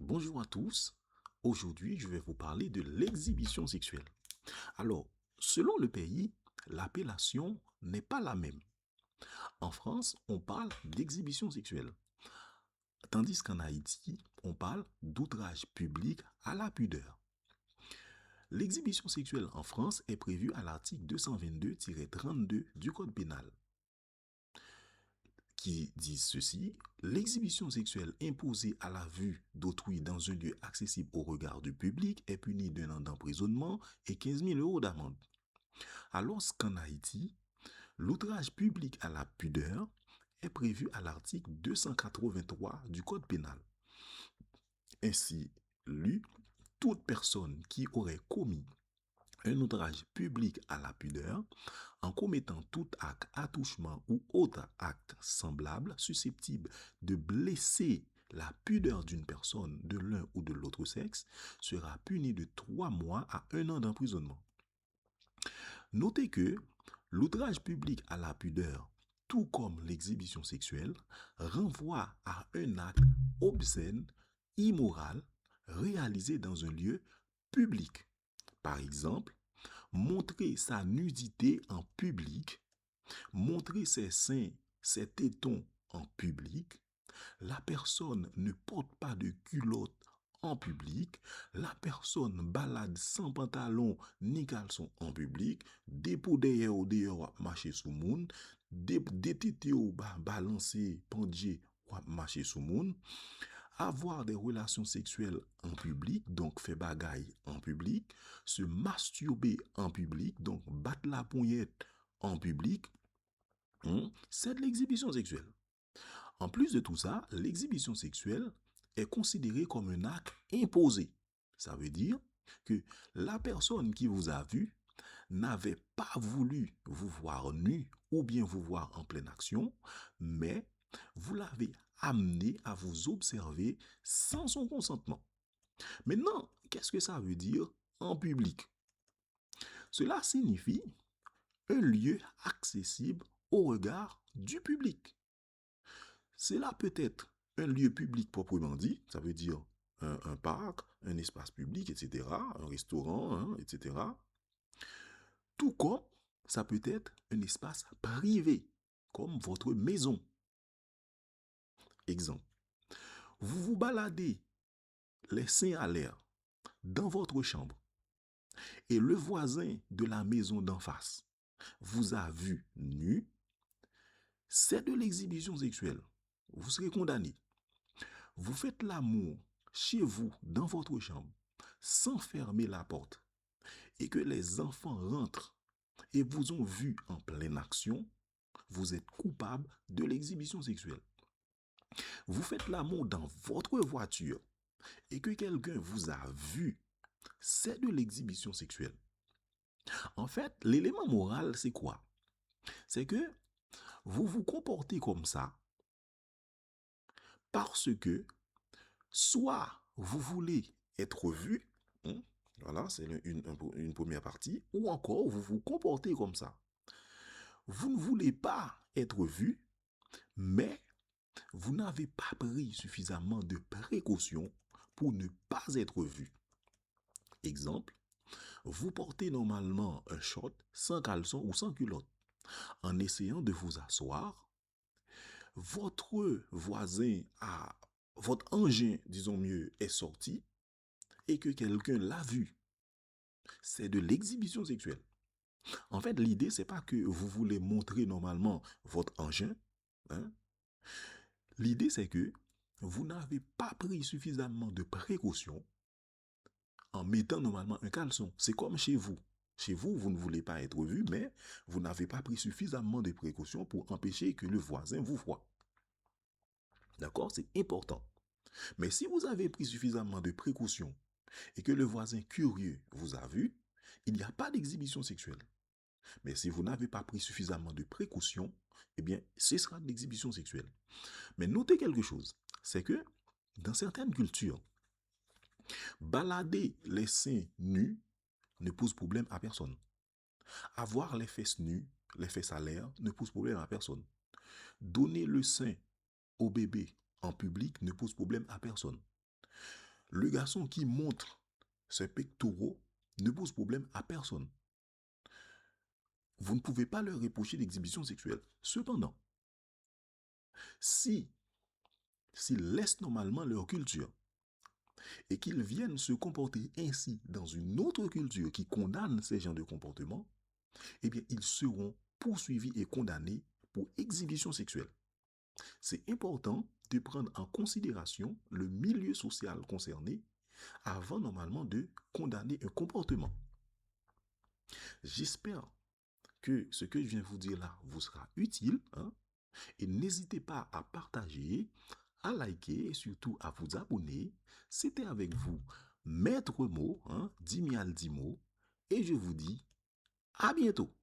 Bonjour à tous. Aujourd'hui, je vais vous parler de l'exhibition sexuelle. Alors, selon le pays, l'appellation n'est pas la même. En France, on parle d'exhibition sexuelle, tandis qu'en Haïti, on parle d'outrage public à la pudeur. L'exhibition sexuelle en France est prévue à l'article 222-32 du Code pénal, qui dit ceci: l'exhibition sexuelle imposée à la vue d'autrui dans un lieu accessible au regard du public est punie d'un an d'emprisonnement et 15 000 euros d'amende. Alors qu'en Haïti, l'outrage public à la pudeur est prévu à l'article 283 du Code pénal. Ainsi, lu, toute personne qui aurait commis un outrage public à la pudeur en commettant tout acte, attouchement ou autre acte semblable susceptible de blesser la pudeur d'une personne de l'un ou de l'autre sexe sera puni de 3 mois à 1 an d'emprisonnement. Notez que l'outrage public à la pudeur, tout comme l'exhibition sexuelle, renvoie à un acte obscène, immoral, réalisé dans un lieu public. Par exemple, montrer sa nudité en public, montrer ses seins, ses tétons en public, la personne ne porte pas de culotte en public, la personne balade sans pantalon ni caleçon en public, dépôt derrière ou dehors marcher sous moun, détété ou balancer pendier ou marcher sous moun, avoir des relations sexuelles en public, donc faire bagaille en public, se masturber en public, donc battre la poignette en public, c'est de l'exhibition sexuelle. En plus de tout ça, l'exhibition sexuelle est considérée comme un acte imposé. Ça veut dire que la personne qui vous a vu n'avait pas voulu vous voir nu ou bien vous voir en pleine action, mais vous l'avez amené à vous observer sans son consentement. Maintenant, qu'est-ce que ça veut dire en public? Cela signifie un lieu accessible au regard du public. Cela peut être un lieu public proprement dit, ça veut dire un parc, un espace public, etc., un restaurant, etc. Tout comme ça peut être un espace privé, comme votre maison. Exemple, vous vous baladez les seins à l'air dans votre chambre et le voisin de la maison d'en face vous a vu nu, c'est de l'exhibition sexuelle. Vous serez condamné. Vous faites l'amour chez vous, dans votre chambre, sans fermer la porte, et que les enfants rentrent et vous ont vu en pleine action, vous êtes coupable de l'exhibition sexuelle. Vous faites l'amour dans votre voiture et que quelqu'un vous a vu, c'est de l'exhibition sexuelle. En fait, l'élément moral, c'est quoi? C'est que vous vous comportez comme ça parce que soit vous voulez être vu, voilà, c'est une première partie, ou encore vous vous comportez comme ça. Vous ne voulez pas être vu, mais vous n'avez pas pris suffisamment de précautions pour ne pas être vu. Exemple, vous portez normalement un short sans caleçon ou sans culotte. En essayant de vous asseoir, votre voisin votre engin, disons mieux, est sorti et que quelqu'un l'a vu. C'est de l'exhibition sexuelle. En fait, l'idée, c'est pas que vous voulez montrer normalement votre engin. Hein? L'idée, c'est que vous n'avez pas pris suffisamment de précautions en mettant normalement un caleçon. C'est comme chez vous. Chez vous, vous ne voulez pas être vu, mais vous n'avez pas pris suffisamment de précautions pour empêcher que le voisin vous voie. D'accord? C'est important. Mais si vous avez pris suffisamment de précautions et que le voisin curieux vous a vu, il n'y a pas d'exhibition sexuelle. Mais si vous n'avez pas pris suffisamment de précautions, eh bien, ce sera de l'exhibition sexuelle. Mais notez quelque chose, c'est que dans certaines cultures, balader les seins nus ne pose problème à personne. Avoir les fesses nues, les fesses à l'air, ne pose problème à personne. Donner le sein au bébé en public ne pose problème à personne. Le garçon qui montre ses pectoraux ne pose problème à personne. Vous ne pouvez pas leur reprocher l'exhibition sexuelle. Cependant, s'ils laissent normalement leur culture et qu'ils viennent se comporter ainsi dans une autre culture qui condamne ces genres de comportements, eh bien, ils seront poursuivis et condamnés pour exhibition sexuelle. C'est important de prendre en considération le milieu social concerné avant normalement de condamner un comportement. J'espère que ce que je viens de vous dire là vous sera utile, hein, et n'hésitez pas à partager, à liker et surtout à vous abonner. C'était avec vous Maître Mo, hein, Dimial Dimo, et je vous dis à bientôt.